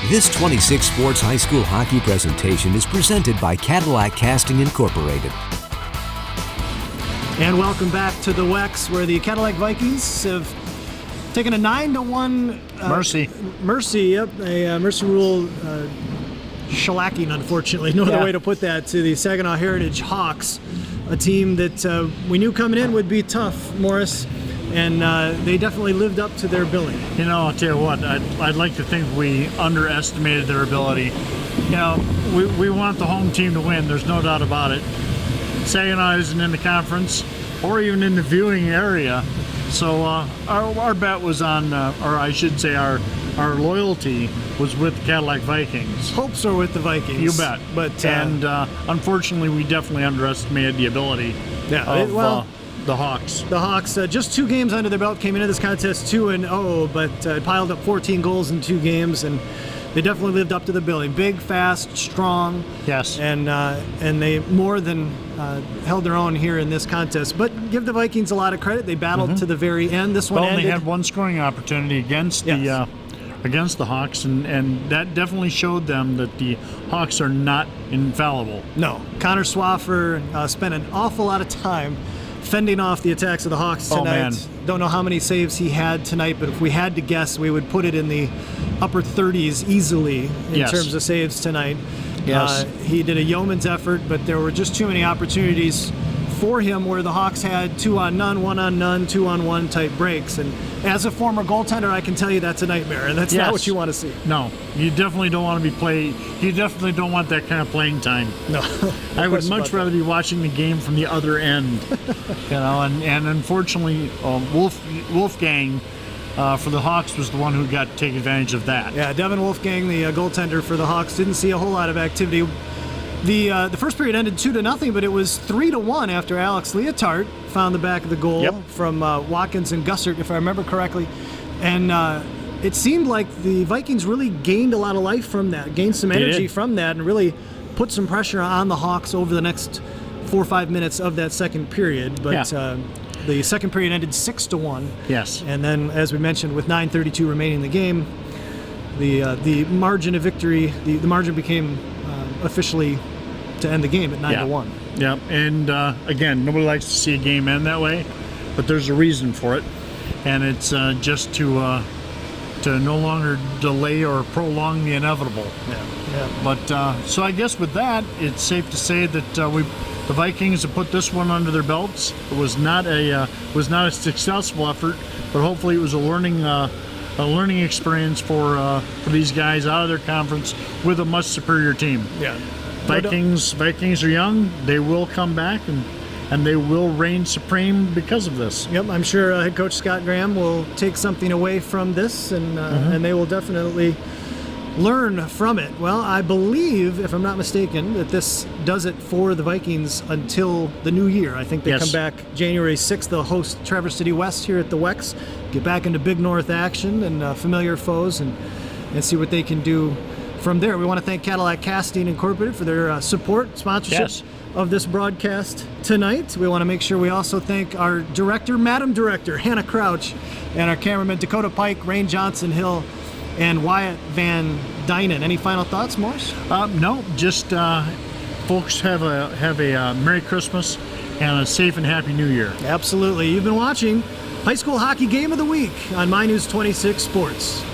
This 26 Sports High School Hockey presentation is presented by Cadillac Casting Incorporated. And welcome back to the WEX, where the Cadillac Vikings have taken a 9-1 Mercy rule shellacking, unfortunately, no other way to put that, to the Saginaw Heritage Hawks, a team that we knew coming in would be tough, Morris, and they definitely lived up to their billing. You know, I'll tell you what, I'd like to think we underestimated their ability. You know, we want the home team to win, there's no doubt about it. Saginaw isn't in the conference or even in the viewing area, so our bet was on, or I should say our loyalty was with the Cadillac Vikings. Hopes are with the Vikings. You bet. But and unfortunately, we definitely underestimated the ability of the Hawks. The Hawks, just 2 games under their belt, came into this contest 2-0, but piled up 14 goals in 2 games, and they definitely lived up to the billing. Big, fast, strong. Yes. And they more than held their own here in this contest. But give the Vikings a lot of credit. They battled to the very end. This one ended. They had one scoring opportunity against the Hawks, and that definitely showed them that the Hawks are not infallible. No. Connor Swaffer spent an awful lot of time fending off the attacks of the Hawks tonight. Oh, man. Don't know how many saves he had tonight, but if we had to guess, we would put it in the upper 30s easily in terms of saves tonight. Yes. He did a yeoman's effort, but there were just too many opportunities for him where the Hawks had 2-on-none, 1-on-none, 2-on-1 type breaks. And as a former goaltender, I can tell you that's a nightmare, and that's not what you want to see. No, you definitely don't want to be you definitely don't want that kind of playing time. No. I would much rather be watching the game from the other end. You know, and unfortunately, Wolfgang for the Hawks was the one who got to take advantage of that. Yeah, Devin Wolfgang, the goaltender for the Hawks, didn't see a whole lot of activity. The first period ended 2-0, but it was 3-1 after Alex Leotard found the back of the goal from Watkins and Gussert, if I remember correctly. And it seemed like the Vikings really gained a lot of life from that, gained some energy from that, and really put some pressure on the Hawks over the next 4 or 5 minutes of that second period. But the second period ended 6-1. Yes. And then, as we mentioned, with 9:32 remaining in the game, the margin of victory, the margin became officially to end the game at 9-1. Yeah, and again, nobody likes to see a game end that way, but there's a reason for it, and it's just to no longer delay or prolong the inevitable. Yeah. But so I guess with that, it's safe to say that the Vikings have put this one under their belts. It was not a successful effort, but hopefully it was a learning experience for these guys out of their conference with a much superior team. Yeah. Vikings are young. They will come back and they will reign supreme because of this. Yep, I'm sure head coach Scott Graham will take something away from this, and they will definitely learn from it. Well, I believe, if I'm not mistaken, that this does it for the Vikings until the new year. I think they come back January 6th. They'll host Traverse City West here at the WEX, get back into Big North action and familiar foes, and see what they can do from there. We want to thank Cadillac Casting Incorporated for their support, sponsorship of this broadcast tonight. We want to make sure we also thank our director, Madam Director, Hannah Crouch, and our cameraman, Dakota Pike, Rain Johnson Hill, and Wyatt Van Dynen. Any final thoughts, Morris? No, just folks have a Merry Christmas and a safe and happy New Year. Absolutely. You've been watching High School Hockey Game of the Week on My News 26 Sports.